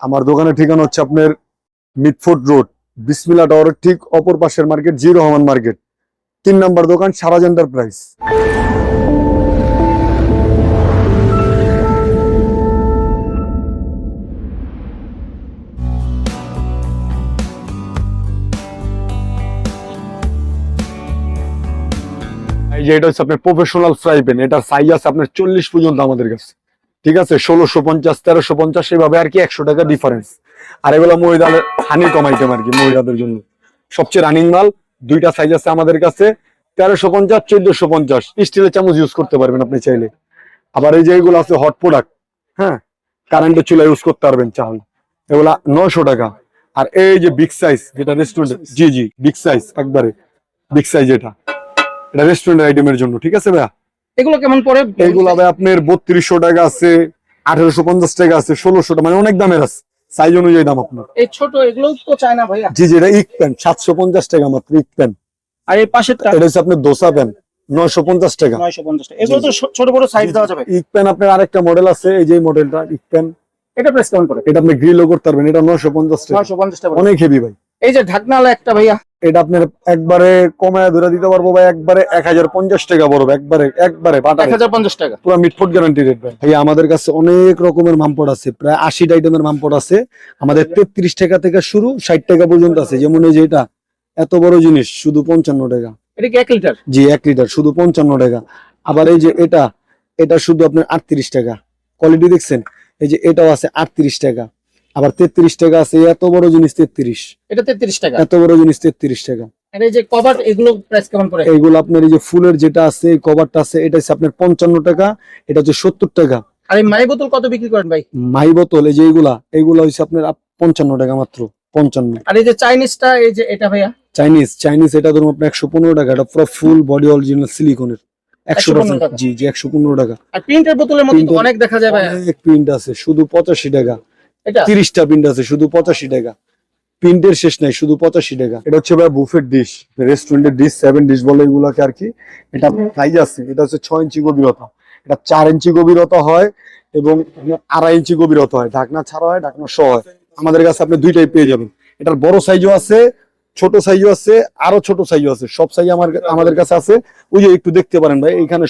আমার দোকানের ঠিকানা হচ্ছে আপনার মিটফোর্ড রোড, বিসমিল্লাহ টাওয়ারের ঠিক অপর পাশের মার্কেট, জি রহমান মার্কেট, 3 নম্বর দোকান, সারাজ এন্টারপ্রাইজ। এই যে এটা হচ্ছে আপনার প্রফেশনাল ফ্রাই প্যান, এটার সাইজ আছে আপনার 40 পর্যন্ত আমাদের কাছে, ঠিক আছে? 1650, 1350 এভাবে আর কি, 100 টাকা ডিফারেন্স। আর এগুলো মহিলাদের হানি কম আইটেম আর কি, মহিলাদের জন্য সবচেয়ে রানিং মাল। দুইটা সাইজ আছে আমাদের কাছে, 1350, 1450। স্টিলের চামচ ইউজ করতে পারবেন আপনি চাইলে। আবার এই যে এগুলো আছে হট প্রোডাক্ট, হ্যাঁ, কারেন্টের চুলা ইউজ করতে পারবেন চাইলে, এগুলা 900 টাকা। আর এই যে বিগ সাইজ, যেটা রেস্টুরেন্ট, জি জি বিগ সাইজ, একবারে বিগ সাইজ, এটা রেস্টুরেন্ট আইটেমের জন্য, ঠিক আছে ভাইয়া? এগুলো কেমন পড়ে? এগুলো ভাই আপনার 3200 টাকা আছে, 1850 টাকা আছে, 1600 টাকা, মানে অনেক দামের আছে, সাইজ অনুযায়ী দাম আপনার। এই ছোট এগুলো তো চায় না ভাইয়া? জি জি, এটা ইক প্যান 750 টাকা মাত্র, ইক প্যান। আর এই পাশেরটা এটা হচ্ছে আপনার দোসা প্যান, 950 টাকা। 950 টাকা। এগুলো তো ছোট বড় সাইজ দেওয়া যাবে। ইক প্যান আপনার আরেকটা মডেল আছে, এই যে মডেলটা ইক প্যান, এটা প্রাইস কেমন পড়ে? এটা আপনি গ্রিলও করতে পারবেন, এটা 950 টাকা। 950 টাকা। অনেক হেভি ভাই। এই যে ঢাকনাওয়ালা একটা ভাইয়া, এটা আপনার একবারে কমায় ধরে দিতে পারবো ভাই, একবারে 1050 টাকা পড়বে, একবারে 1050 টাকা, পুরো মিটফুড গ্যারান্টি রেট ভাই। ভাই আমাদের কাছে অনেক রকমের মামপট আছে, প্রায় 80 আইটেমের মামপট আছে আমাদের। 33 টাকা থেকে শুরু, 60 টাকা পর্যন্ত আছে। যেমন এই যে এটা এত বড় জিনিস, শুধু 55 টাকা। এটা কি 1 লিটার? জি 1 লিটার, শুধু 55 টাকা। আবার এই যে এটা শুধু আপনার 38 টাকা। কোয়ালিটি দেখছেন? এই যে এটাও আছে 38 টাকা। আবার 33 টাকা আছে, এত বড় জিনিস 33, এটা 33 টাকা। এত বড় জিনিস 33 টাকা। আর এই যে কভার, এগুলো প্রাইস কেমন পড়ে? এইগুলো আপনার এই যে ফুলের যেটা আছে, এই কভারটা আছে, এটা হচ্ছে আপনার 55 টাকা, এটা হচ্ছে 70 টাকা। আর এই মাই বোতল কত বিক্রি করেন ভাই? মাই বোতল এই যে এইগুলা হচ্ছে আপনার 55 টাকা মাত্র, 55। আর এই যে চাইনিজটা, এই যে এটা ভাইয়া, চাইনিজ এটা ধরুন আপনার 115 টাকা। এটা পুরো ফুল বডি অরিজিনাল সিলিকনের, 100%। জি জি 115 টাকা। আর প্রিন্টের বোতলের মধ্যে তো অনেক দেখা যায় ভাইয়া। অনেক প্রিন্ট আছে, শুধু 85 টাকা। এটা 30টা প্রিন্ট আছে, শুধু 85 টাকা। প্রিন্টের শেষ নাই, শুধু 85 টাকা। এটা হচ্ছে ভাই বুফেট ডিশ, রেস্টুরেন্টের ডিশ, 7 ডিশ বলে এগুলাকে আর কি। এটা প্রাইস আছে, এটা হচ্ছে 6 ইঞ্চি গভীরতা, এটা 4 ইঞ্চি গভীরতা হয় এবং 2.5 ইঞ্চি গভীরতা হয়। ঢাকনা ছাড়া হয়, ঢাকনা সহ হয়। আমাদের কাছে আপনি দুইটাই পেয়ে যাবেন। এটার বড় সাইজও আছে, ছোট সাইজও আছে, আরো ছোট সাইজও আছে। সব সাইজ আমাদের কাছে আছে। ওই যে একটু দেখতে পারেন ভাই, এখানে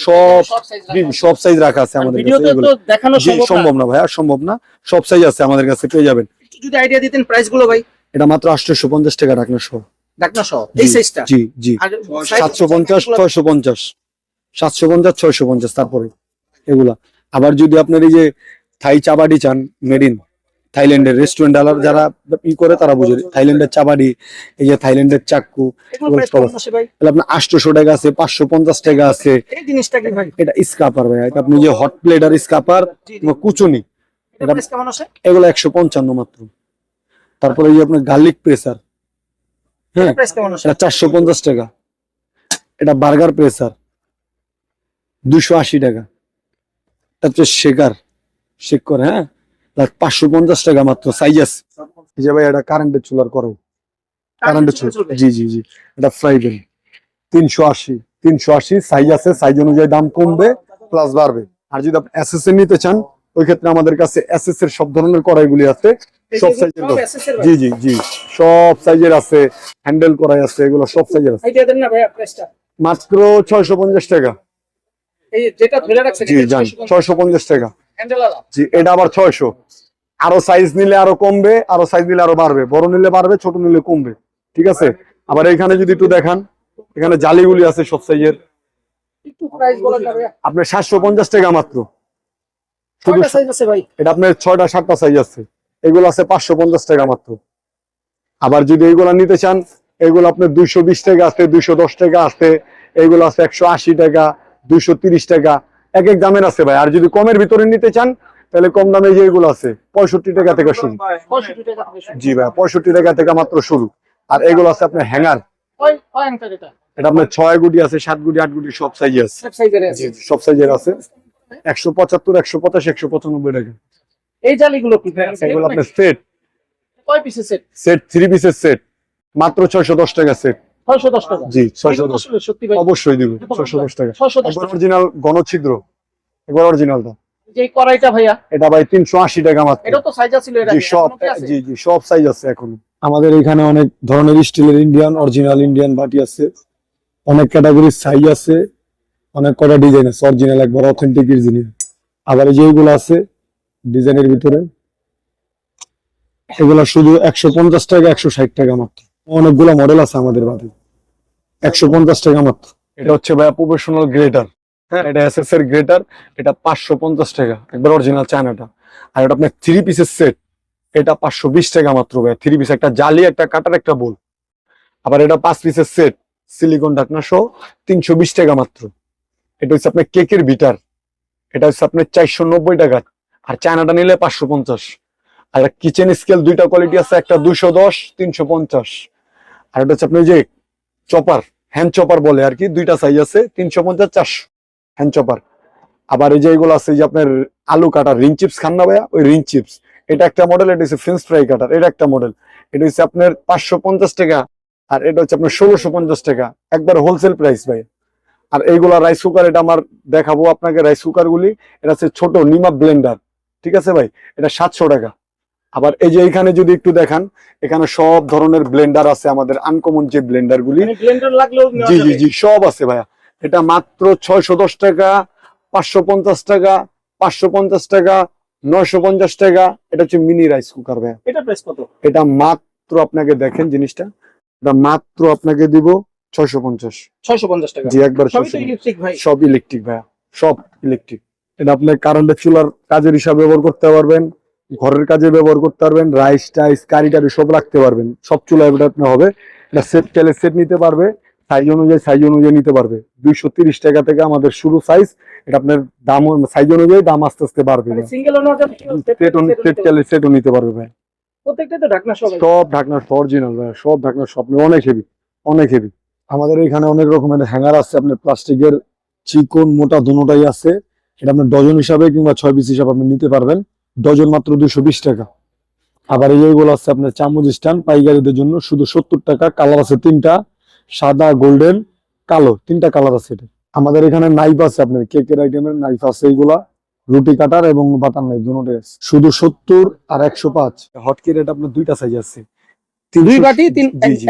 সব সাইজ রাখা আছে আমাদের কাছে। ভিডিওতে তো দেখানো সম্ভব না ভাই, আর সম্ভব না। সব সাইজ আছে আমাদের কাছে, পেয়ে যাবেন। একটু যদি আইডিয়া দিতেন প্রাইস গুলো ভাই। এটা মাত্র 850 টাকা ঢাকনা সহ। ঢাকনা সহ এই সাইজটা? জি জি। আর 750, 650, 750, 650। তারপরে এগুলা আবার যদি আপনার এই যে থাই চাবাডি চান, মেরিন থাইল্যান্ডের রেস্টুরেন্ট যারা করে তারা বুঝে। থাইল্যান্ডের চাবাডি, এই যে থাইল্যান্ডের চাক্কু, আপনার 800 টাকা আছে, 550 টাকা আছে। এই জিনিসটা কি ভাই? এটা স্কাপার ভাই, এটা আপনি যে হট প্লেট আর স্কাপার, কুচুনি, এটা প্রাইস কেমন আছে? এগুলো 155 মাত্র। তারপরে এই যে আপনার গার্লিক প্রেসার, হ্যাঁ, প্রাইস কেমন আছে? এটা 450 টাকা। এটা বার্গার প্রেসার 280 টাকা। এটা হচ্ছে শেক করে, হ্যাঁ, 550 টাকা মাত্র। সাইজ আছে। এই যে ভাই এটা কারেন্টের চুলার করে, কারেন্টের চুলা, জি জি জি। এটা ফ্রাই প্যান 380 সাইজ আছে। সাইজ অনুযায়ী দাম কমবে প্লাস বাড়বে। আর যদি আপনি এসএস এর নিতে চান, ওই ক্ষেত্রে আমাদের কাছে এসএস এর সব ধরনের কড়াইগুলি আছে, সব সাইজের। জি জি জি, সব সাইজের আছে, হ্যান্ডেল করাই আছে, এগুলো সব সাইজের আছে। আইডিয়া দেন না ভাই প্রাইসটা। মাত্র 650 টাকা। এই যেটা ধরে রাখছেন, জি জান, 650 টাকা। হ্যান্ডেলওয়ালা, জি, এটা আবার 600। আরো সাইজ নিলে আরো কমবে, আরো সাইজ নিলে আরো বাড়বে। বড় নিলে বাড়বে, ছোট নিলে কমবে, ঠিক আছে? আবার এখানে যদি একটু দেখান, এখানে জালিগুলি আছে সব সাইজের। একটু প্রাইস বলেন না ভাই। আপনার 750 টাকা মাত্র। কয়টা সাইজ আছে ভাই? এটা আপনার 6টা 7টা সাইজ আছে। এগুলো আছে 550 টাকা মাত্র। আবার যদি এগুলা নিতে চান, এগুলো আপনার 220 টাকা আছে, 210 টাকা আছে, এগুলো আছে 180 টাকা, 230 টাকা। এক এক দামের আছে ভাই। আর যদি কমের ভিতরে নিতে চান, তাহলে কম দামে যে এগুলো আছে 65 টাকা থেকে শুরু। 65 টাকা থেকে শুরু? জি ভাই, 65 টাকা থেকে মাত্র শুরু। আর এগুলো আছে আপনার হ্যাঙ্গার। কয় আঙ্কেল এটা? এটা আপনার 6 গুটি আছে, 7 গুটি, 8 গুটি, সব সাইজে আছে। সব সাইজের আছে? সব সাইজের আছে। 175, 185, 195 টাকা। এই জালিগুলো কি ভাই? এগুলো আপনার সেট, কয় পিসের সেট? সেট 3 পিসের সেট, মাত্র 610 টাকা সেট। 610 টাকা? জি 610। সত্যি ভাই? অবশ্যই দিব 610 টাকা। 610 একবার অরিজিনাল গণছিদ্র, একবার অরিজিনালটা। যে এই কড়াইটা ভাইয়া, এটা ভাই 380 টাকা মাত্র। এটা তো সাইজ ছিল এটা জি সব, জি জি সব সাইজ আছে এখন। আমাদের এখানে অনেক ধরনের স্টিলের ইন্ডিয়ান, অরিজিনাল ইন্ডিয়ান বাটি আছে, অনেক ক্যাটাগরির সাইজ আছে, অনেক কটা ডিজাইন আছে, অরিজিনাল একবার অথেন্টিক জিনিস। আবার এই যেগুলো আছে ডিজাইনের ভিতরে, এগুলা শুধু 150 টাকা, 160 টাকা মাত্র। অনেকগুলো মডেল আছে আমাদের বাড়ি, 150 টাকা মাত্র। এটা হচ্ছে ভাইয়া প্রফেশনাল গ্রেটার, হ্যাঁ এটা এসএস এর গ্রেটার, এটা 550 টাকা একবার অরিজিনাল চায়নাটা। আর এটা আপনার 3 পিসের সেট, এটা 520 টাকা মাত্র ভাইয়া। 3 পিস, একটা জালি, একটা কাটার, একটা বোল। আবার এটা 5 পিসের সেট, সিলিকন ঢাকনা সহ 320 টাকা মাত্র। এটা হচ্ছে আপনার কেকের বিটার, এটা হচ্ছে আপনার 490 টাকা। আর চায়নাটা নিলে 550। আর কিচেন স্কেল দুইটা কোয়ালিটি আছে, একটা 210, 350। আর এটা হচ্ছে আপনার যে চপার, হ্যান্ড চপার বলে আর কি, দুইটা সাইজ আছে, 350, 400 হ্যান্ড চপার। আবার এই যে এগুলো আছে যে আপনার আলু কাটার, রিং চিপস খান না ভাইয়া, ওই রিং চিপস, এটা একটা মডেল। এটা হচ্ছে ফ্রেঞ্চ ফ্রাই কাটার, এটা একটা মডেল। এটা হচ্ছে আপনার 550 টাকা। আর এটা হচ্ছে আপনার 1650 টাকা, একবার হোলসেল প্রাইস ভাই। আর এইগুলা রাইস কুকার, এটা আমার দেখাবো আপনাকে রাইস কুকার গুলি। এটা হচ্ছে ছোট নিমা ব্লেন্ডার, ঠিক আছে ভাই, এটা 700 টাকা। আবার এই যে এখানে যদি একটু দেখান, এখানে সব ধরনের ব্লেন্ডার আছে আমাদের, আনকমন যে ব্লেন্ডার গুলি, ব্লেন্ডার লাগলেও জি জি জি সব আছে ভাইয়া। এটা মাত্র 610 টাকা, 550 টাকা, 550 টাকা, 950 টাকা। এটা হচ্ছে মিনি রাইস কুকার ভাইয়া। এটা প্রাইস কত? এটা মাত্র আপনাকে দেখেন জিনিসটা, এটা মাত্র আপনাকে দিব 650। 650 টাকা। জি একবার সবই তো ইলেকট্রিক ভাই। সব ইলেকট্রিক ভাইয়া, সব ইলেকট্রিক। এটা আপনি কারেন্টের চুলার কাজের হিসাবে ব্যবহার করতে পারবেন, ঘরের কাজে ব্যবহার করতে পারবেন, রাইস টাইস কারি টারি সব রাখতে পারবেন, সব চুলায় এটা আপনি হবে। এটা সেট চাইলে সেট নিতে পারবে, সাইজ অনুযায়ী নিতে পারবে। 230 টাকা থেকে আমাদের শুরু সাইজ। এটা আপনার দাম সাইজ অনুযায়ী দাম আস্তে আস্তে বাড়বে। সিঙ্গেল ওনার সেট চাইলে সেটও নিতে পারবে ভাই। প্রত্যেকটা তো ঢাকনা সব সব ঢাকনা অরিজিনাল ভাই, সব ঢাকনা স্বপ্ন, অনেক হেভি, অনেক হেভি। আমাদের এখানে অনেক রকমের হ্যাঙ্গার আছে, আপনার প্লাস্টিকের চিকন মোটা দুটোটাই আছে। এটা আপনার ডজন হিসাবে কিংবা 6 পিস হিসাবে আপনি নিতে পারবেন, ডজন মাত্র 220 টাকা। আবার এইগুলো আছে আপনার চামচ স্ট্যান্ড পাইকারিদের জন্য, শুধু 70 টাকা। কালার আছে 3টা, সাদা, গোল্ডেন, কালো, 3টা কালার আছে। এটা আমাদের এখানে নাইফ আছে, আপনার কেকের আইটেমের নাইফ আছে, এইগুলা রুটি কাটার এবং বাটার নাইফ দুটোই আছে, শুধু 70 আর 105। হটকি রেট আপনার দুইটা সাইজ আছে, 2 বাটি,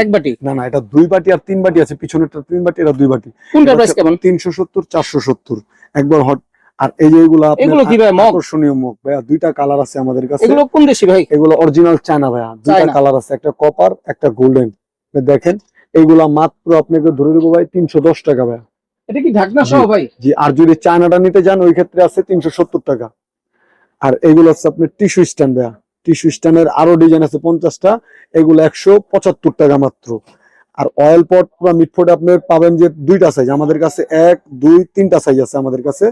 1 বাটি। না না, এটা 2 বাটি আর 3 বাটি আছে, পিছনেরটা 3 বাটি, এটা 2 বাটি। কোনটা প্রাইস কেমন? 370, 470 একবার হট। আর এই যে এগুলো কি ভাই, মগ? আকর্ষণীয় মুখ ভাইয়া, দুইটা কালার আছে আমাদের কাছে। এগুলো কোন দেশি ভাই? এগুলো অরিজিনাল চায়না ভাইয়া, দুইটা কালার আছে, একটা কপার, একটা গোল্ডেন। দেখেন এইগুলা মাত্র আপনাকে ধরে দেবো ভাই 310 টাকা ভাইয়া। এটা কি ঢাকনা সহ ভাই? জি, আর যদি চায়নাটা নিতে যান ওই ক্ষেত্রে আছে 370 টাকা। আর এগুলো আছে আপনার টিস্যু স্ট্যান্ড ভাইয়া, টিস্যু স্ট্যান্ডের আরো ডিজাইন আছে 50টা, এগুলো 175 টাকা মাত্র। আর অয়েল পট বা মিট পট আপনার পাবেন যে দুইটা সাইজ আমাদের কাছে, 1, 2, 3টা সাইজ আছে আমাদের কাছে।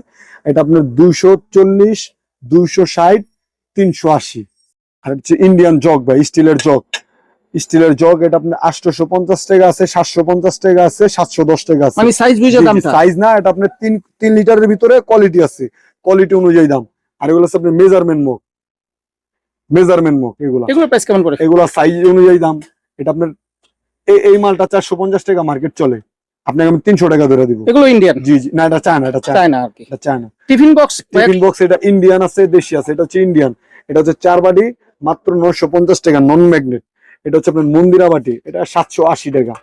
এটা আপনার 240, 260, 380। আর হচ্ছে ইন্ডিয়ান জগ ভাই, স্টিলের জগ, স্টিলের জগ। এটা আপনার 850 টাকা আছে, 750 টাকা আছে, 710 টাকা আছে। মানে সাইজ বুঝে দামটা? সাইজ না, এটা আপনার 3 লিটারের ভিতরে কোয়ালিটি আছে, কোয়ালিটি অনুযায়ী দাম। আর এগুলো আছে আপনার মেজারমেন্ট মুখ, মেজারমেন্ট মুখ। এগুলো প্রাইস কেমন করে? এগুলো সাইজ অনুযায়ী দাম। এটা আপনার এই মালটা 450 টাকা মার্কেট চলে, আপনাকে আমি 300 টাকা ধরে দিব। এগুলো ইন্ডিয়ান? জি জি, না এটা চায়না, এটা চায়না আর কি। এটা China. Tiffin box? Tiffin box এটা ইন্ডিয়ান আছে, দেশি আছে। এটা হচ্ছে ইন্ডিয়ান, এটা হচ্ছে 4 বাটি, মাত্র 950 টাকা, নন ম্যাগনেট। এটা হচ্ছে আপনার মন্দিরা বাটি, এটা 780 টাকা।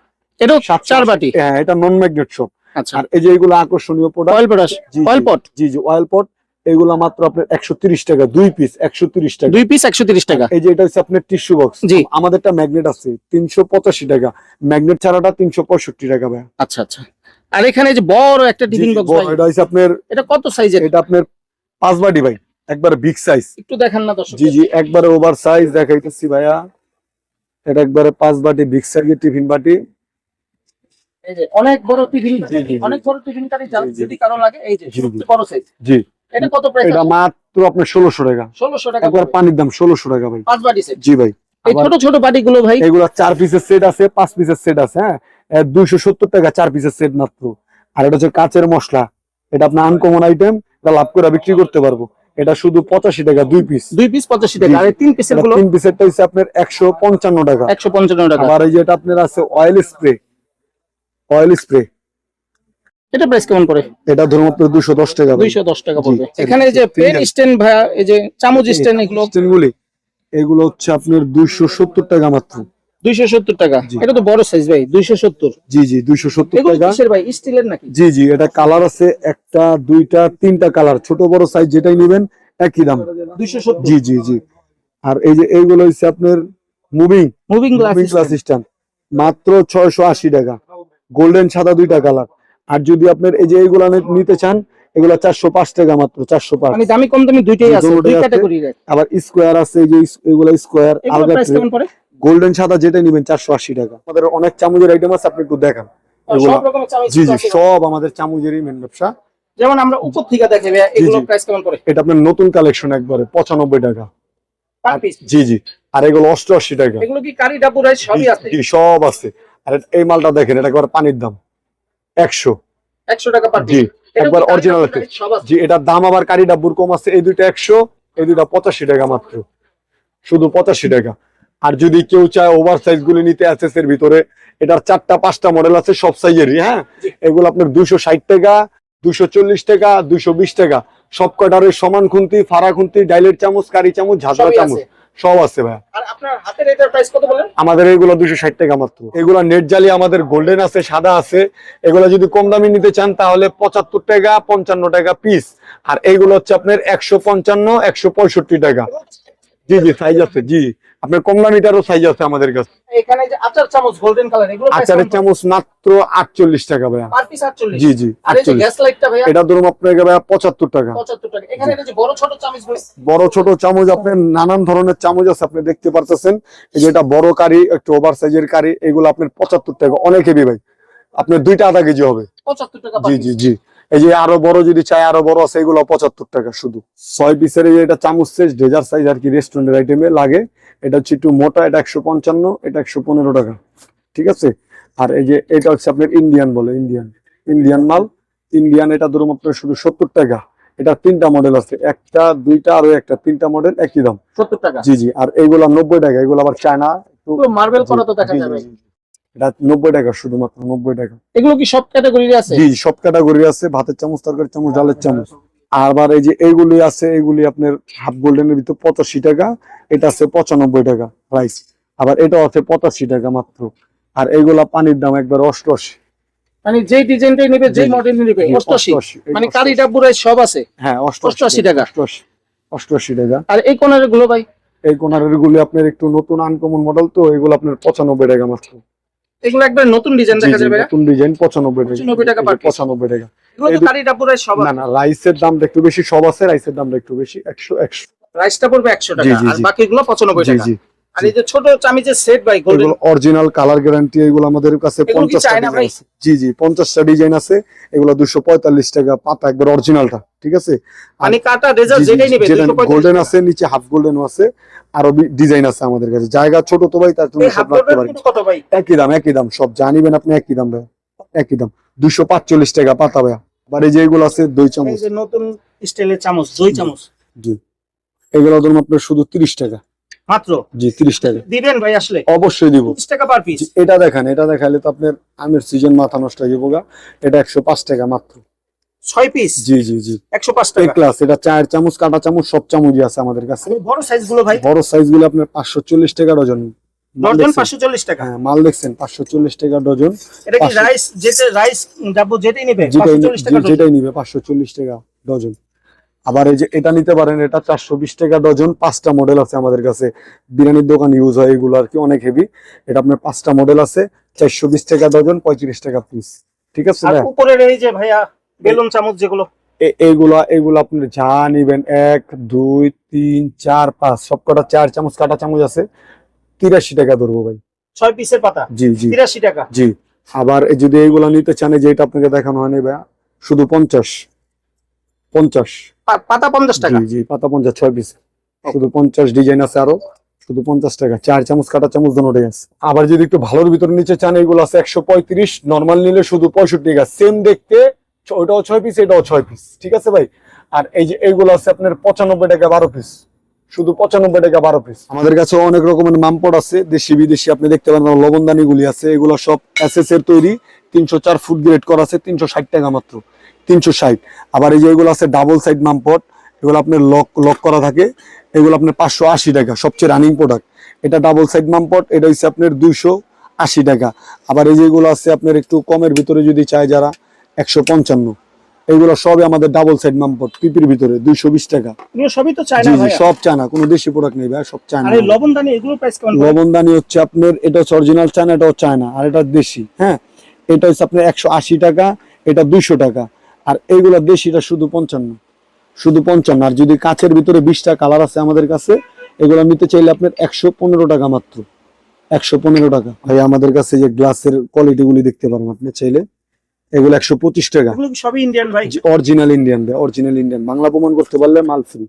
এটা 4 বাটি? হ্যাঁ, এটা নন ম্যাগনেট সব। আচ্ছা। আর এই যে এগুলো আকর্ষণীয় product, oil pot? Oil pot? জি জি অয়েল পট। এগুলা মাত্র আপনার 130 টাকা, 2 পিস 130 টাকা। 2 পিস 130 টাকা। এই যে এটা হচ্ছে আপনার টিস্যু বক্স, আমাদেরটা ম্যাগনেট আছে 385 টাকা, ম্যাগনেট ছাড়াটা 365 টাকা ভাই। আচ্ছা আচ্ছা। আর এখানে যে বড় একটা টিফিন বক্স ভাই, এটা হচ্ছে আপনার, এটা কত সাইজের? এটা আপনার 5 বাটি ভাই, একবার বিগ সাইজ। একটু দেখান না দর্শক? জি জি, একবারে ওভার সাইজ দেখাইতেছি ভাইয়া। এটা একবারে 5 বাটি বিগ সাইজের টিফিন বাটি। এই যে অনেক বড় টিফিন, অনেক বড় টিফিন কারি যদি কারো লাগে, এই যে সবচেয়ে বড় সাইজ। জি, এটা কত প্রাইস? এটা মাত্র আপনার 1600 টাকা। 1600 টাকা একবার পানির দাম 1600 টাকা ভাই, 5 বাটি সেট। জি ভাই। এই ছোট ছোট বাটিগুলো ভাই, এগুলা 4 পিসের সেট আছে, 5 পিসের সেট আছে। হ্যাঁ, 270 টাকা 4 পিসের সেট মাত্র। আর এটা হচ্ছে কাচের মশলা, এটা আপনার আনকমন আইটেম, এটা লাভ করে বিক্রি করতে পারবো। এটা শুধু 85 টাকা 2 পিস। 2 পিস 85 টাকা। আর এই 3 পিসের গুলো? 3 পিসেরটা হচ্ছে আপনার 155 টাকা। 155 টাকা। আর এই যেটা আপনার আছে অয়েল স্প্রে, অয়েল স্প্রে, এটা প্রাইস কেমন পড়ে? এটা ধরুন আপনার 210 টাকা ভাই। 210 টাকা জি, পড়বে। এখানে এই যে পেন স্ট্যান্ড ভাইয়া, এই যে চামচ স্ট্যান্ড, এগুলো স্ট্যান্ডগুলি এগুলো হচ্ছে আপনার 270 টাকা মাত্র। 270 টাকা। জি। এটা তো বড় সাইজ ভাই, 270। জি জি 270 এগুলো টাকা। কিসের ভাই, স্টিলের নাকি? জি জি এটা কালার আছে, একটা দুইটা তিনটা কালার, ছোট বড় সাইজ যেটাই নেবেন একই দাম। 270। জি জি জি। আর এই যে এইগুলো হচ্ছে আপনার moving moving glass glass stand, মাত্র 680 টাকা। গোল্ডেন সাদা দুইটা কালার। আর যদি আপনার এই যে এইগুলা নিতে চান, এগুলা 405 টাকা মাত্র, 405। মানে দামি কম দামি দুইটাই আছে, দুটোই দুই আছে। ক্যাটাগরির। আবার স্কোয়ার আছে, এই যে এগুলা স্কোয়ার এগুলো আলগা প্রাইস কেমন পড়ে? গোল্ডেন সাদা যেটা নেবেন 480 টাকা। আমাদের অনেক চামচের আইটেম আছে, আপনি একটু দেখান এগুলা। সব রকমের চামচ জি জি আছে। সব আমাদের চামচেরই মেন ব্যবসা। যেমন আমরা উপর থেকে দেখে ভাইয়া, এগুলো জি। প্রাইস কেমন পড়ে? এটা আপনার নতুন কালেকশন একবারে 95 টাকা পার পিস। জি জি। আর এগুলো 88 টাকা। এগুলো কি কারি ডাবু রাইস সবই আছে? জি সব আছে। আর এই মালটা দেখেন, এটা একবার পানির দাম 100 টাকা পার জি পিস। একবার অরিজিনাল আছে। সব আছে। জি এটার দাম আবার কারি ডাব্বুর কম আছে, এই দুইটা 100, এই দুইটা 85 টাকা মাত্র, শুধু 85 টাকা। আর যদি কেউ চায় ওভার সাইজ গুলি নিতে এসএস এর ভিতরে, এটার 4টা 5টা মডেল আছে সব সাইজেরই। হ্যাঁ এগুলো আপনার 260 টাকা, 240 টাকা, 220 টাকা। সব কটার সমান খুন্তি, ফাড়া খুন্তি, ডাইলের চামচ, কারি চামচ, ঝাঁঝরা সবই চামচ আছে। সব আছে ভাই। আর আপনার হাতের এটার প্রাইস কত বলেন? আমাদের এগুলো 260 টাকা মাত্র। এগুলো নেট জালি আমাদের গোল্ডেন আছে, সাদা আছে। এগুলো যদি কম দামি নিতে চান তাহলে 75 টাকা, 55 টাকা পিস। আর এইগুলো হচ্ছে আপনার 155, 165 টাকা। জি জি সাইজ আছে। জি আপনার কম দামিটারও সাইজ আছে আমাদের কাছে। এখানে যে আচার চামচ গোল্ডেন কালার, এগুলো প্রাইস আচারের চামচ মাত্র 48 টাকা ভাইয়া। Per piece 48। জি জি আর এই যে 48। গ্যাস লাইটটা ভাইয়া, এটা ধরুন আপনার ভাইয়া 75 টাকা। 75 টাকা। এখানে এটা যে বড় ছোট চামচ গুলো, বড় ছোট চামচ আপনার নানান ধরনের চামচ আছে, আপনি দেখতে পারতেছেন। এই যে এটা বড় কারি, একটু ওভার সাইজের কারি, এগুলো আপনার 75 টাকা, অনেক হেভি ভাই। আপনার দুইটা আধা কেজি হবে। 75 টাকা পার জি পিস। জি জি। এই যে আরো বড় যদি চাই, আরো বড় আছে, এগুলো 75 টাকা শুধু। 6 পিসের এই যে এটা চামচ সাইজ ডেজার্ট সাইজ আর কি, রেস্টুরেন্টের আইটেমে লাগে। এটা হচ্ছে একটু মোটা, এটা 155, এটা 115 টাকা। ঠিক আছে। আর এই যে এটা হচ্ছে আপনার ইন্ডিয়ান বলে, ইন্ডিয়ান মাল। ইন্ডিয়ান এটা ধরুন আপনার শুধু 70 টাকা। এটা 3টা মডেল আছে, একটা দুইটা আরো একটা, 3টা মডেল একই দাম 70 টাকা। জি জি। আর এইগুলা 90 টাকা, এগুলো আবার চায়না পুরো মার্বেল করা তো দেখা জি, জি, যাবে। জি। এটা 90 টাকা, শুধুমাত্র 90 টাকা। এগুলো কি সব ক্যাটাগরির আছে? জি সব ক্যাটাগরি আছে, ভাতের চামচ, তরকারি চামচ, ডালের চামচ। আবার এই যে এইগুলি আছে, এইগুলি আপনার হাফ গোল্ডেনের ভিতর 85 টাকা, এটা আছে 95 টাকা প্রাইস। আবার এটা আছে 85 টাকা মাত্র। আর এইগুলা পানির দাম একবার 88। মানে যেই ডিজাইনটাই নেবে, যেই জি, মডেল নেবে, জি, 88। এই মানে 88 কারি ডাবু রাইস সব আছে। হ্যাঁ 88 টাকা। 88 টাকা। আর এই কোনার গুলো ভাই, এই কোনারের গুলি আপনার একটু নতুন আনকমন মডেল, তো এগুলো আপনার 95 টাকা মাত্র। এগুলো একবার নতুন ডিজাইন দেখা যাবে। নতুন ডিজাইন 95 টাকা। 95 টাকা per piece। 95 টাকা। এগুলো তো কারি ডাবু রাইস সব না আছে। না রাইসের দামটা একটু বেশি, সব আছে রাইসের দামটা একটু বেশি, 100। রাইসটা পড়বে 100 টাকা, জি, জি, আর জি। বাকিগুলো 95 জি টাকা। জি। আর এই যে ছোট চামিচের সেট ভাই গোল্ডেন, এগুলো অরিজিনাল কালার গ্যারান্টি, এগুলো আমাদের কাছে এগুলো কি 50টা চায়না ডিজাইন ভাই? আছে। জি জি 50টা ডিজাইন আছে। এগুলো 245 টাকা পাতা, একবার অরিজিনালটা। ঠিক আছে। মানে কাটা রেজাল্ট যেটাই নেবে 245 গোল্ডেন টাকা। আছে, নিচে হাফ গোল্ডেন আছে, আরো ডিজাইন আছে আমাদের কাছে। জায়গা ছোট তো ভাই, তার জন্য এই হাফ সব রাখতে পারি। গোল্ডেন কত ভাই? একই দাম, একই দাম সব, যা নিবেন আপনি একই দাম ভাই, একই দাম। 245 টাকা পাতা ভাই। আবার এই যে এগুলো আছে দই এই চামচ, যে নতুন স্টাইলের চামচ, দই চামচ, জি এগুলো ধরুন আপনার শুধু 30 টাকা। মাত্র জি 30 টাকা। দিবেন ভাই আসলে? অবশ্যই দিব। 30 টাকা পার পিস। জি, এটা দেখেন, এটা দেখালে তো আপনার আমের সিজন মাথা নষ্ট হয়ে যাবো গা। এটা 105 টাকা মাত্র। 6 পিস জি জি জি। 105 এই টাকা। ক্লাস, এটা চায়ের চামচ, কাটা চামচ, সব চামচই আছে আমাদের কাছে। আর এই বড় সাইজ গুলো ভাই, বড় সাইজ গুলো আপনার 540 টাকা ডজন। মাল ডজন দেখছেন? 540 টাকা। হ্যাঁ মাল দেখছেন, 540 টাকা ডজন। এটা কি 500 রাইস, যেটা রাইস ডাবু যেটাই নেবে যেটাই 540 টাকা ডজন। যেটাই নিবে 540 টাকা ডজন। আবার এই যে এটা নিতে পারেন, এটা 420 টাকা ডজন। 5টা মডেল আছে আমাদের কাছে, বিরিয়ানির দোকান ইউজ হয় এগুলো আর কি, অনেক হেভি। এটা আপনার 5টা মডেল আছে, 420 টাকা ডজন, 35 টাকা পিস। ঠিক আছে আর ভাই। উপরের এই যে ভাইয়া বেলুন চামচ যেগুলো, এইগুলা আপনি যা নিবেন, 1 2 3 4 5 সবকটা 4 চামচ, কাটা চামচ আছে, 83 টাকা ধরবো ভাই। 6 পিসের পাতা জি জি 83 টাকা। জি। আবার যদি এইগুলা নিতে চান, যে এটা আপনাকে দেখানো হয়নি ভাই, শুধু 50 পাতা 50 টাকা। জি জি পাতা 50, 6 পিস, শুধু 50। ডিজাইন আছে আরো, শুধু 50 টাকা। 4 চামচ, কাটা চামচ দুটোই আছে। আবার যদি একটু ভালোর ভিতরে নিচে চান, এগুলো আছে 135, নরমাল নিলে শুধু 65 টাকা। সেম দেখতে, ওটাও 6 পিস, এটাও 6 পিস। ঠিক আছে ভাই। আর এই যে এইগুলো আছে আপনার 95 টাকা 12 পিস, শুধু 95 টাকা 12 পিস। আমাদের কাছে অনেক রকমের মামপট আছে, দেশি বিদেশি আপনি দেখতে পারেন, লবণদানি গুলি আছে, এগুলো সব এসএস এর তৈরি, 304 ফুট গ্রেড করা আছে, 360 টাকা মাত্র, 360। আবার এই যে এগুলো আছে ডাবল সাইড মামপট, এগুলো আপনার লক লক করা থাকে, এগুলো আপনার 580 টাকা, সবচেয়ে রানিং প্রোডাক্ট। এটা ডাবল সাইড মামপট, এটা হচ্ছে আপনার 280 টাকা। আবার এই যেগুলো আছে আপনার একটু কমের ভিতরে যদি চায় যারা, 155। এগুলো সবই আমাদের ডাবল সাইড মামপট, পিপির ভিতরে 220 টাকা। এগুলো সবই তো চায়না জি জি, ভাই। সব চায়না, কোনো দেশি প্রোডাক্ট নেই ভাই, সব চায়না। আর এই লবণদানি এগুলো প্রাইস কেমন? লবণদানি হচ্ছে আপনার, এটা হচ্ছে অরিজিনাল চায়না, এটাও চায়না, আর এটা দেশি। হ্যাঁ, এটা হচ্ছে আপনার 180 টাকা, এটা 200 টাকা। আর এইগুলা দেশিটা শুধু 55, শুধু 55। আর যদি কাচের ভিতরে 20টা কালার আছে আমাদের কাছে, এগুলো নিতে চাইলে আপনার 115 টাকা মাত্র, 115 টাকা। ভাই আমাদের কাছে যে গ্লাসের কোয়ালিটি গুলি দেখতে পারেন আপনি চাইলে, এগুলো 125 টাকা। এগুলো কি সবই ইন্ডিয়ান ভাই? অরিজিনাল ইন্ডিয়ান ভাই, অরিজিনাল ইন্ডিয়ান, বাংলা প্রমাণ করতে পারলে মাল ফ্রি।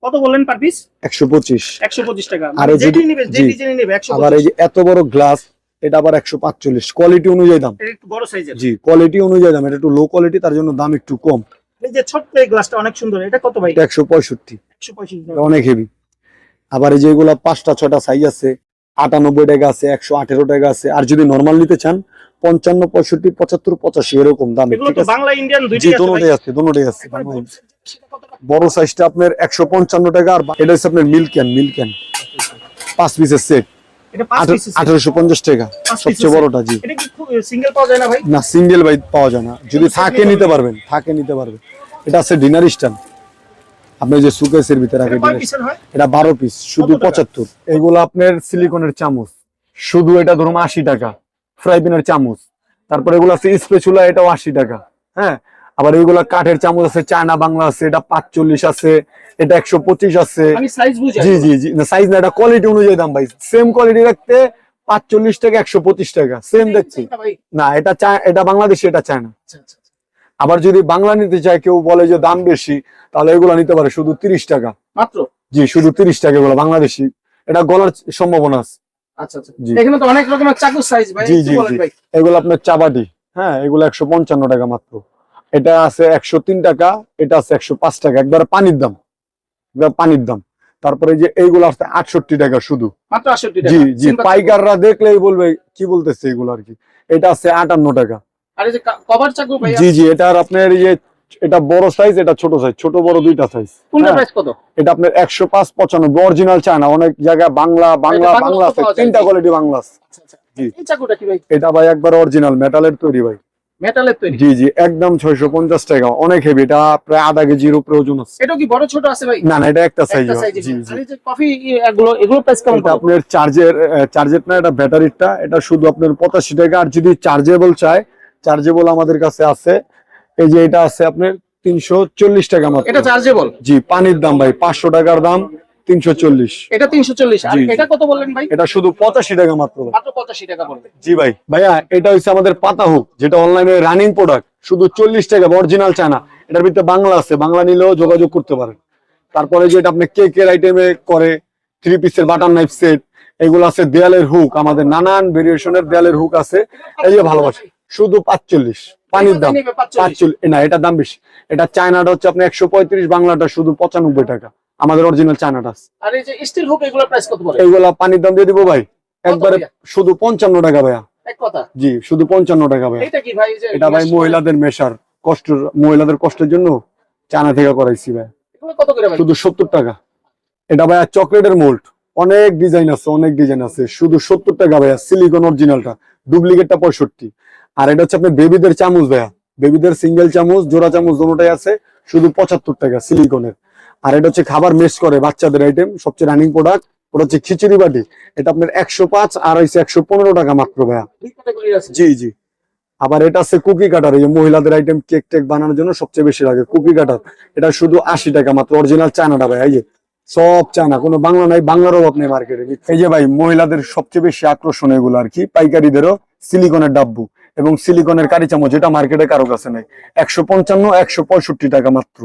কত বললেন পার পিস? 125। 125 টাকা। আর মানে এই যে যেটি নিবে, যে জি, ডিজাইন নিবে 125। আবার এই যে এত বড় গ্লাস, এটা আবার 145, কোয়ালিটি অনুযায়ী দাম। এটা একটু বড় সাইজের। জি, কোয়ালিটি অনুযায়ী দাম, এটা একটু লো কোয়ালিটি, তার জন্য দাম একটু কম। এই যে ছোট্ট এই গ্লাসটা অনেক সুন্দর, এটা কত ভাই? এটা 165, 125 এটা টাকা। অনেক হেভি। আবার এই যে এগুলা 5টা 6টা সাইজ আছে, 98 টাকা আছে, 118 টাকা আছে। আর যদি নরমাল নিতে চান 55, 65, 75, 85 এরকম দাম। এগুলো ঠিক তো আছে, বাংলা ইন্ডিয়ান জি দুইটাই আছে ভাই। দুটোটাই আছে, দুটোটাই আছে। একবার বড় সেটা কত টাকা? বড় সাইজটা আপনার 155 টাকা, আর এটা হচ্ছে আপনার মিল্ক ক্যান, 5 পিসের সেট, এটা 5 পিস। 1850 টাকা, সবচেয়ে বড়টা। জি, এটা কি সিঙ্গেল পাওয়া যায় না ভাই? না সিঙ্গেল বাইট পাওয়া যায় না, যদি থাকে নিতে পারবেন, থাকে নিতে পারবেন। এটা আছে ডিনার স্ট্যান্ড, আপনি যে সুকেসের ভিতরে রাখেন, এটা কয় পিসের হয়? এটা 12 পিস, শুধু কত টাকা? 75। এগুলো আপনার সিলিকনের চামচ, শুধু এটা ধরুন 80 টাকা, ফ্রাই প্যানের চামচ। তারপর এগুলো আছে স্পেচুলা, এটাও 80 টাকা। হ্যাঁ, আবার এইগুলা কাঠের চামচ আছে, চায়না বাংলা আছে, এটা 45 আছে, এটা 125 আছে। আমি সাইজ বুঝি। জি জি জি, না সাইজ না, এটা কোয়ালিটি অনুযায়ী দাম ভাই। সেম কোয়ালিটি রাখতে 45 টাকা, 125 টাকা, সেম দেখছি। ভাই না এটা এটা বাংলাদেশি, এটা চায়না। আচ্ছা আচ্ছা। আবার যদি বাংলা নিতে চায়, কেউ বলে যে দাম বেশি, তাহলে এগুলো নিতে পারে শুধু 30 টাকা মাত্র। জি, শুধু 30 টাকা, এগুলো বাংলাদেশি। এটা গলার সম্ভাবনা আছে। আচ্ছা আচ্ছা। জি। এখানে তো অনেক রকমের চাকু সাইজ ভাই, জি একটু জি বলেন জি, ভাই। এগুলো আপনার চাবাটি। হ্যাঁ, এগুলো 155 টাকা মাত্র। এটা আছে 103 টাকা, এটা আছে 105 টাকা, একবার পানির দাম, একবার পানির দাম। তারপরে যে এইগুলো আছে 68 টাকা শুধু, মাত্র 68 টাকা। জি জি, সিম্পল চাকু। পাইকাররা দেখলেই বলবে কি বলতেছে এগুলো আর কি। এটা আছে 58 টাকা। আর এই যে কভার চাকু ভাই, জি জি, এটার আপনার এই যে, এটা বড় সাইজ, এটা ছোট সাইজ, ছোট বড় দুইটা সাইজ। কোনটা প্রাইস কত? এটা আপনার 105, 95, অরিজিনাল চায়না। অনেক জায়গায় বাংলা বাংলা এটা বাংলা বাংলা আছে, পাওয়া যায়। 3টা কোয়ালিটি বাংলা আছে। আচ্ছা আচ্ছা। জি। এই চাকুটা কি ভাই? এটা ভাই একবার অরিজিনাল মেটালের তৈরি ভাই। মেটালের তৈরি? জি জি, একদম 650 টাকা, অনেক হেভি। এটা প্রায় আধা কেজির উপরে ওজন আছে। এটা কি বড় ছোট আছে ভাই? না না, এটা একটা সাইজ। একটা সাইজের। জি আর জি, এই যে কফি এগুলো প্রাইস কেমন? এটা আপনার চার্জের না, এটা ব্যাটারিটা, এটা শুধু আপনার 85 টাকা। আর যদি চার্জেবল চায়, চার্জেবল আমাদের কাছে আছে, এই যে এটা আছে আপনার 340 টাকা মাত্র। এটা চার্জেবল? জি, পানির দাম ভাই 500 টাকার দাম, 340। এটা 340। আর জি, জি। এটা কত বললেন ভাই? এটা শুধু 85 টাকা মাত্র ভাই। মাত্র 85 টাকা বলবেন। জি ভাই। ভাইয়া এটা হচ্ছে আমাদের পাতা হুক, যেটা অনলাইনে রানিং প্রোডাক্ট, শুধু 40 টাকা, অরিজিনাল চায়না। এটার ভিতরে বাংলা আছে, বাংলা নিলেও যোগাযোগ করতে পারেন। তারপরে যেটা আপনি কেকের আইটেমে করে, 3 পিসের বাটার নাইফ সেট, এগুলো আছে। দেয়ালের হুক, আমাদের নানান ভেরিয়েশনের দেয়ালের হুক আছে, এই যে ভালোবাসে, শুধু 45। পানির দাম 45 না, এটা দাম বেশি। এটা চায়নাটা হচ্ছে আপনি 135, বাংলাটা শুধু 95 টাকা, আমাদের অরিজিনাল চায়নাটা আছে। আর এই যে স্টিল হুক, এগুলো প্রাইস কত বলে? এইগুলা পানির দাম দিয়ে দিব ভাই, একবারে ভাইয়া? শুধু 55 টাকা ভাইয়া। এক কথা। জি, শুধু 55 টাকা ভাইয়া। এটা কি ভাই? এই যে এটা ভাই মহিলাদের মেশার, মহিলাদের কষ্টের জন্য চায়না থেকে করাইছি ভাই, এগুলো কত করে ভাই? শুধু 70 টাকা। এটা ভাইয়া চকলেটের মোল্ড, অনেক ডিজাইন আছে, অনেক ডিজাইন আছে, শুধু 70 টাকা ভাইয়া। সিলিকন অরিজিনালটা, ডুপ্লিকেটটা 65। আর এটা হচ্ছে আপনার বেবিদের চামচ ভাইয়া, বেবিদের সিঙ্গেল চামচ, জোড়া চামচ দুটোটাই আছে, শুধু 75 টাকা সিলিকনের। আর এটা হচ্ছে খাবার মেশ করে বাচ্চাদের আইটেম, সবচেয়ে রানিং প্রোডাক্ট। ওটা হচ্ছে খিচুড়ি বাটি, এটা আপনার 105, আর হচ্ছে 115 টাকা মাত্র ভাইয়া। দুই ক্যাটাগরির আছে। জি জি। আবার এটা আছে কুকি কাটার, এই যে মহিলাদের আইটেম, কেক টেক বানানোর জন্য সবচেয়ে বেশি লাগে কুকি কাটার। এটা শুধু 80 টাকা মাত্র, অরিজিনাল চায়নাটা ভাই। এই যে সব চায়না, কোনো বাংলা নাই, বাংলার অভাব নেই মার্কেটে। এই যে ভাই মহিলাদের সবচেয়ে বেশি আকর্ষণ এগুলো আর কি, পাইকারিদেরও সিলিকনের ডাব্বু এবং সিলিকনের কারি চামচ, যেটা মার্কেটে কারো কাছে নেই। 155, 165 টাকা মাত্র।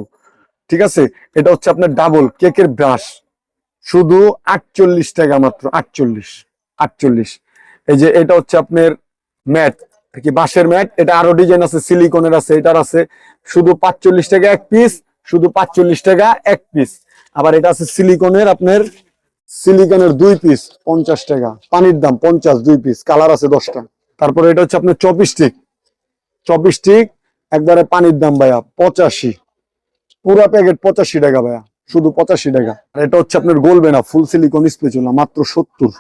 ঠিক আছে, এটা হচ্ছে আপনার ডাবল কেকের ব্রাশ, শুধু 48 টাকা মাত্র, 48। এই যে এটা হচ্ছে আপনার ম্যাট, কি বাঁশের ম্যাট, এটা আরো ডিজাইন আছে, সিলিকনের আছে, এটার আছে, শুধু 45 টাকা এক পিস, শুধু 45 টাকা এক পিস। আবার এটা আছে সিলিকনের, আপনার সিলিকনের 2 পিস 50 টাকা, পানির দাম 50, 2 পিস, কালার আছে 10টা। তারপরে এটা হচ্ছে আপনার চপস্টিক, চপস্টিক একবারে পানির দাম ভাইয়া 85, পুরা প্যাকেট 85 টাকা ভাইয়া, শুধু 85 টাকা। আর এটা হচ্ছে আপনার গলবে না, ফুল সিলিকন স্পেচুলা, মাত্র 70,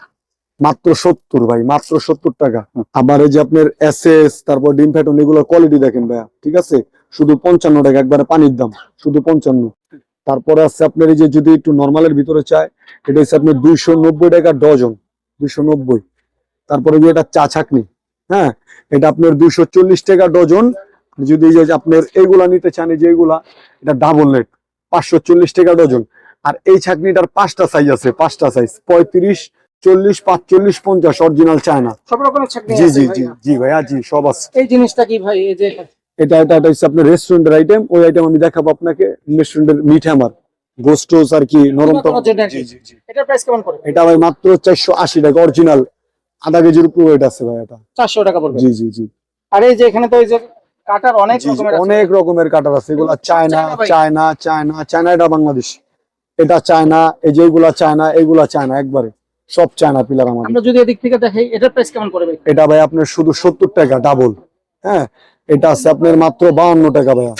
মাত্র 70 ভাই, মাত্র 70 টাকা। আবার এই যে আপনার এসএস, তারপর ডিম ফ্যাটন, এগুলো কোয়ালিটি দেখেন ভাইয়া, ঠিক আছে, শুধু 55 টাকা, একবারে পানির দাম, শুধু 55। তারপরে আছে আপনার এই যে যদি একটু নর্মালের ভিতরে চায়, এটা হচ্ছে আপনার 290 টাকা ডজন, 290। তারপরে যে এটা চা ছাকনি, হ্যাঁ, এটা আপনার 240 টাকা ডজন। যদি এই যে আপনার এইগুলা নিতে চান, এই যে এইগুলা, এটা ডাবল নেট 540 টাকা ডজন। আর এই ছাকনিটার 5টা সাইজ আছে, 5টা সাইজ, 35, 40, 45, 50, অরিজিনাল চায়না। সব রকমের ছাকনি জি আছে জি ভাই। জি জি ভাইয়া, জি সব আছে। এই জিনিসটা কি ভাই? এই যে এটা হচ্ছে আপনার রেস্টুরেন্টের আইটেম, ওই আইটেম আমি দেখাবো আপনাকে। রেস্টুরেন্টের মিট হ্যামার, গোস্টোস আর কি, নরম তো। পুরাতনের জন্য আর কি। এটার প্রাইস কেমন পড়বে? এটা ভাই মাত্র 480 টাকা, অরিজিনাল, আধা কেজির উপর ওয়েট আছে ভাই এটা। 400 টাকা পড়বে। জি জি জি আর এই যে এখানে তো এই যে কাটার অনেক জি, জি, রকমের আছে। অনেক রকমের কাটার আছে, এগুলা চায়না, চায়না ভাই। চায়না, চায়না, চায়না, এটা বাংলাদেশ, এটা চায়না, এই যে এগুলা চায়না, এগুলা চায়না, একবারে সব চায়না পিলার আমাদের। আমরা যদি এদিক থেকে দেখি, এটার প্রাইস কেমন পড়বে? এটা ভাই আপনার শুধু 70 টাকা ডাবল, হ্যাঁ। এটা আছে আপনার মাত্র 52 টাকা ভাইয়া।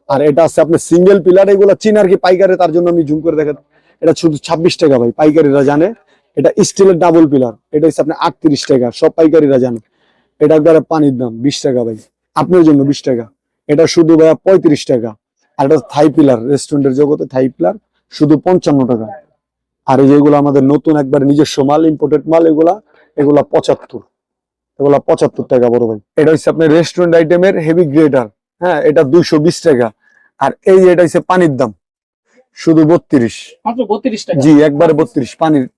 আর এটা আছে আপনার সিঙ্গেল পিলার, এগুলা চীন আর কি, পাইকারে, তার জন্য আমি জুম করে দেখাই। এটা শুধু 26 টাকা ভাই, পাইকারিরা জানে। এটা স্টিলের ডাবল পিলার, এটা হচ্ছে আপনার 38 টাকা, সব পাইকারিরা জানে। এটা একবারে পানির দাম 20 টাকা ভাই, আপনার জন্য 20 টাকা। এটা শুধু ভাইয়া 35 টাকা। আর এটা থাই পিলার, রেস্টুরেন্টের জগতে থাই পিলার, শুধু 55 টাকা। আর এই যেগুলো আমাদের নতুন একবার নিজস্ব মাল, ইম্পোর্টেড মাল, এগুলা 75, এগুলা 75 টাকা বড় ভাই। এটা হচ্ছে আপনার রেস্টুরেন্ট আইটেমের হেভি গ্রেটার, হ্যাঁ, এটা 220 টাকা। আর এই যে এটা হচ্ছে পানির দাম, শুধু 32, মাত্র 32 টাকা। জি একবারে 32,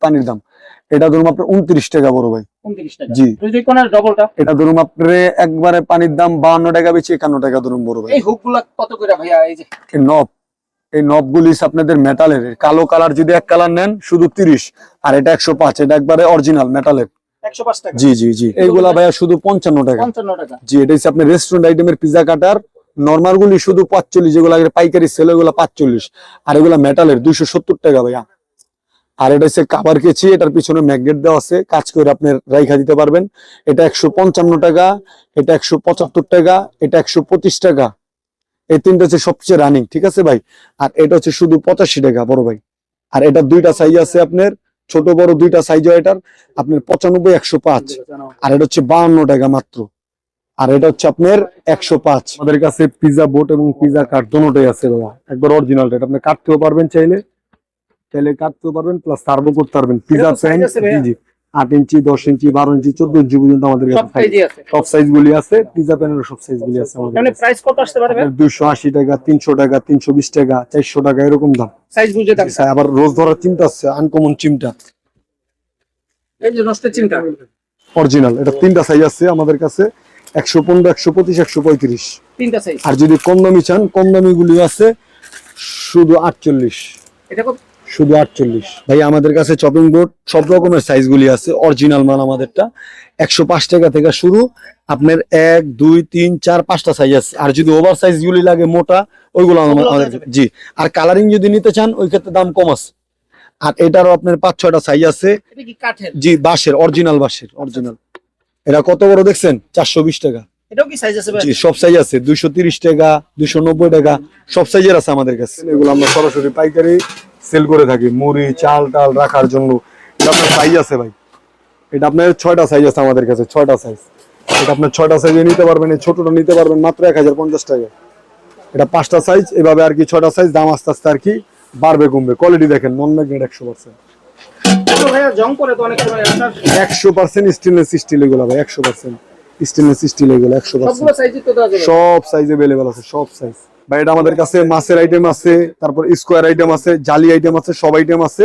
পানির দাম। এটা ধরুন আপনার 29 টাকা বড় ভাই, 29 টাকা। জি। যদি কোন ডবলটা, এটা ধরুন আপনার একবারে পানির দাম 52 টাকা, বেশি 51 টাকা ধরুন বড় ভাই। এই হুকগুলা কত করে ভাইয়া? এই যে এই নব, এই নবগুলি আপনাদের মেটালের, কালো কালার যদি এক কালার নেন শুধু 30, আর এটা 105, এটা একবারে অরিজিনাল মেটালের। 105 টাকা। জি জি জি, এইগুলা ভাইয়া শুধু 55 টাকা। 55 টাকা। জি, এটা হচ্ছে আপনার রেস্টুরেন্ট আইটেমের পিজা কাটার, নরমাল গুলি শুধু 45, যেগুলো আগে পাইকারি সেল, ওগুলো 45, আর এগুলা মেটালের 270 টাকা ভাইয়া। আর এটা হচ্ছে কাবার কেচি, এটার পিছনে ম্যাগনেট দেওয়া আছে, কাজ করে আপনার রাইখা দিতে পারবেন। এটা 155 টাকা, এটা 175 টাকা, এটা 125 টাকা। এই তিনটা হচ্ছে সবচেয়ে রানিং, ঠিক আছে ভাই। আর এটা হচ্ছে শুধু 85 টাকা বড় ভাই। আর এটা দুইটা সাইজ আছে আপনার, ছোট বড় দুইটা সাইজ, এটার আপনার 95, 105। আর এটা হচ্ছে 52 টাকা মাত্র। আর এটা হচ্ছে আপনার 105। আমাদের কাছে পিজা বোট এবং পিজা কাট দুটোই আছে ভাইয়া, একবার অরিজিনাল রেট, আপনি কাটতেও পারবেন, চাইলে কাটতেও পারবেন, প্লাস সার্ভও করতে পারবেন। পিজা size প্যান্ট, আছে ভাইয়া? জি জি, 8 ইঞ্চি, 10 ইঞ্চি, 12 ইঞ্চি, 14 ইঞ্চি পর্যন্ত আমাদের সব কাছে সাইজই আছে। সব সাইজ গুলি আছে। পিজা প্যানের সব সাইজ গুলি আছে আমাদের মানে কাছে। প্রাইস কত আসতে পারবে? আপনার 280 টাকা, 300 টাকা, 320 টাকা, 400 টাকা, এরকম দাম। সাইজ বুঝে দাম। আবার রোজ ধরার চিমটা আছে, আনকমন চিমটা, এই যে রোস্টের চিন্তা। অরিজিনাল। এটা তিনটা সাইজ আছে আমাদের কাছে, 115, 125, 135। তিনটা সাইজ। আর যদি কম দামি চান, কম দামি গুলি আছে শুধু 48, এটা কত? শুধু 48 ভাই। আমাদের কাছে চপিং বোর্ড সব রকমের সাইজ গুলি আছে, অরিজিনাল মাল আমাদেরটা। 105 টাকা থেকে শুরু, আপনার 1, 2, 3, 4, 5টা সাইজ আছে। আর যদি ওভার সাইজ গুলি লাগে মোটা, ওইগুলো আমাদের, জি। আর কালারিং যদি নিতে চান, ওই ক্ষেত্রে দাম কম আছে। আর এটারও আপনার 5-6টা সাইজ আছে। এটা কি কাঠের? জি, বাঁশের, অরিজিনাল বাঁশের, অরিজিনাল। এটা কত বড় দেখছেন? 420 টাকা। এটাও কি সাইজ আছে ভাই? জি, সব সাইজ আছে, 230 টাকা, 290 টাকা, সব সাইজের আছে আমাদের কাছে। এগুলো আমরা সরাসরি পাইকারি সেল করে থাকি, মুড়ি, চাল টাল রাখার জন্য। এটা আপনার সাইজ আছে ভাই, এটা আপনার 6টা সাইজ আছে আমাদের কাছে, 6টা সাইজ। এটা আপনার 6টা সাইজে নিতে পারবেন, এই ছোটটা নিতে পারবেন মাত্র 1050 টাকা। এটা 5টা সাইজ, এভাবে আর কি 6টা সাইজ, দাম আস্তে আস্তে আর কি বাড়বে কমবে। কোয়ালিটি দেখেন, নন ম্যাগনেট 100%, তো ভাইয়া জং করে তো অনেক সময় আপনার 100% স্টেনলেস স্টিল, এগুলো ভাই 100% স্টেনলেস স্টিল, এগুলো 100%। সবগুলো সাইজই তো দেওয়া যাবে। সব সাইজ अवेलेबल আছে, সব সাইজ ভাই। এটা আমাদের কাছে মাছের আইটেম আছে, তারপর স্কোয়ার আইটেম আছে, জালি আইটেম আছে, সব আইটেম আছে।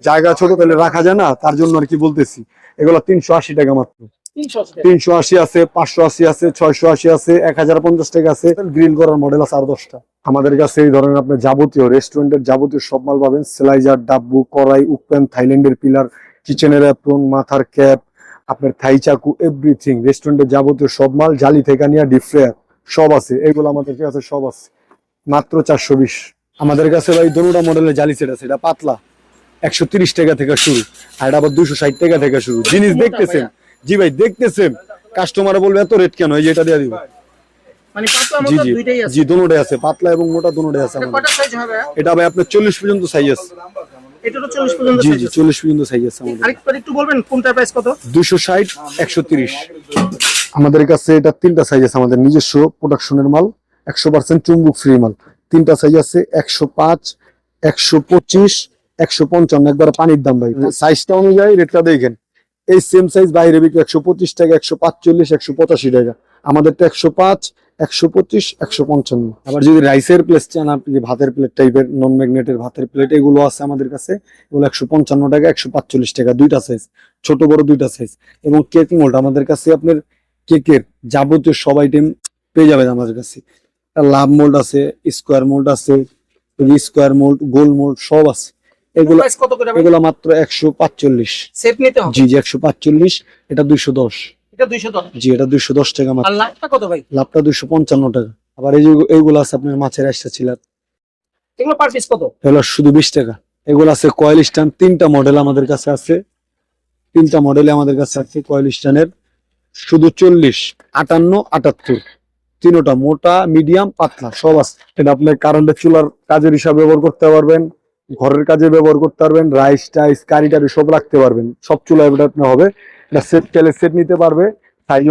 জায়গা ছোট, তাহলে রাখা যায় না, তার জন্য আর কি বলতেছি। এগুলো 380 টাকা মাত্র। 380 টাকা। 380 আছে, 580 আছে, 680 আছে, 1050 টাকা আছে। গ্রিল করার মডেল আছে আর 10টা। আমাদের কাছে এই ধরনের আপনার যাবতীয় রেস্টুরেন্টের যাবতীয় সব মাল পাবেন। স্লাইজার, ডাব্বু, কড়াই, উপপ্যান, থাইল্যান্ডের পিলার, কিচেনের অ্যাপ্রন, মাথার ক্যাপ, আপনার থাই চাকু, এভরিথিং। রেস্টুরেন্টের যাবতীয় সব মাল, জালি থেকে নিয়ে ডিপ ফ্রায়ার সব আছে, এগুলো আমাদের কাছে সব আছে। মাত্র 420, আমাদের কাছে ভাই দোনোটা মডেলের জালি সেট আছে, এটা পাতলা 130 টাকা থেকে শুরু, আর এটা আবার 260 টাকা থেকে শুরু। জিনিস মোটা দেখতেছেন, ভাইয়া। জি ভাই দেখতেছেন, কাস্টমার বলবে এত রেট কেন, এই যে এটা দিয়ে দিব। মানে পাতলা জি মোটা জি দুইটাই আছে। জি, দোনোটাই আছে, পাতলা এবং মোটা দোনোটাই আছে এটা আমাদের। কয়টা সাইজ হবে? এটা ভাই আপনার 40 পর্যন্ত সাইজ আছে। এটারও 40 পর্যন্ত জি সাইজ জি, আছে। 40 পর্যন্ত সাইজ আছে আমাদের। আরেকবার একটু বলবেন কোনটার প্রাইস কত? 260, 130। আমাদের কাছে এটা তিনটা সাইজ আছে, আমাদের নিজস্ব প্রোডাকশনের মাল, 100% চুম্বক ফ্রি মাল। তিনটা সাইজ আছে, 105, 125, 155, একবার পানির দাম ভাই। সাইজটা অনুযায়ী রেটটা দেখেন, এই সেম সাইজ বাইরে বিক্রি 125 টাকা, 145, 185 টাকা, আমাদেরটা 105, 125, 155। আবার যদি রাইসের প্লেট চান আপনি, ভাতের প্লেট টাইপের নন ম্যাগনেটের ভাতের প্লেট, এগুলো আছে আমাদের কাছে, এগুলো 155 টাকা, 145 টাকা, দুইটা সাইজ, ছোট বড় দুইটা সাইজ। এবং কেক মোল্ড আমাদের কাছে আপনার কেকের যাবতীয় সব আইটেম পেয়ে যাবেন আমাদের কাছে। লাভ মোল্ড আছে, স্কোয়ার মোল্ড আছে, স্কোয়ার মোল্ড, গোল মোল্ড সব আছে। এগুলো প্রাইস কত করে ভাই? এগুলো মাত্র 145। সেট নিতে হবে। জি জি, 145, এটা 210। এটা 210। জি, এটা 210 টাকা মাত্র। আর লাভটা কত ভাই? লাভটা 255 টাকা। আবার এই যে এইগুলো আছে আপনার মাছের আইসা ছিল, এগুলো পার পিস কত? এগুলো শুধু 20 টাকা। এগুলো আছে কয়েল স্ট্যান্ড, তিনটা মডেল আমাদের কাছে আছে, তিনটা মডেলে আমাদের কাছে আছে কয়েল স্ট্যান্ডের, শুধু 40, 58, 78, তিনোটা মোটা মিডিয়াম পাতলা সব আছে। এটা আপনি কারেন্টের চুলার কাজের হিসাবে ব্যবহার করতে পারবেন, ঘরের কাজে ব্যবহার করতে পারবেন, রাইস টাইস কারি টারি সব রাখতে পারবেন, সব চুলা এটা আপনি হবে। এটা সেট চাইলে সেট নিতে পারবে, সাইজ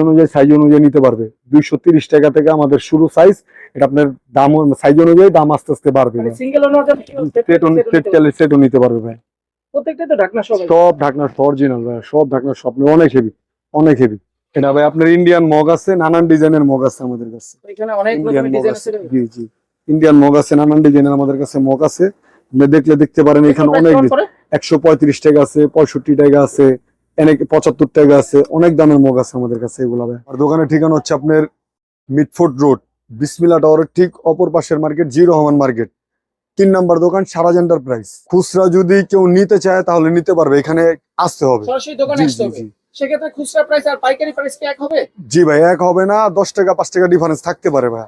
অনুযায়ী নিতে পারবে। 230 টাকা থেকে আমাদের শুরু সাইজ, এটা আপনার দাম সাইজ অনুযায়ী দাম আস্তে আস্তে বাড়বে। সিঙ্গেল ওনার সেট চাইলে সেটও নিতে পারবে ভাই। প্রত্যেকটা তো ঢাকনা সব আছে। সব ঢাকনা অরিজিনাল ভাই, সব ঢাকনা সব অনেক হেভি, অনেক হেভি। এটা ভাই আপনার ইন্ডিয়ান মগ আছে, নানান ডিজাইনের মগ আছে আমাদের কাছে। এখানে অনেক ইন্ডিয়ান রকমের মগ ডিজাইন আছে, আছে। জি জি, ইন্ডিয়ান মগ আছে, নানান ডিজাইনের আমাদের কাছে মগ আছে। আপনি দেখলে দেখতে পারেন, এখানে অনেক 135 টাকা আছে, 65 টাকা আছে, অনেক 75 টাকা আছে, অনেক দামের মগ আছে আমাদের কাছে এগুলা ভাই। আর দোকানের ঠিকানা হচ্ছে আপনার মিটফোর্ড রোড, বিসমিল্লাহ টাওয়ারের ঠিক অপর পাশের মার্কেট, জি রহমান মার্কেট, 3 নাম্বার দোকান, সারাজ এন্টারপ্রাইজ। খুচরা যদি কেউ নিতে চায় তাহলে নিতে পারবে, এখানে আসতে হবে। সরাসরি দোকানে জি আসতে জি হবে। জি সেক্ষেত্রে খুচরা প্রাইস আর পাইকারি প্রাইস কি এক হবে? জি ভাই, এক হবে না, 10 টাকা 5 টাকা ডিফারেন্স থাকতে পারে ভাই।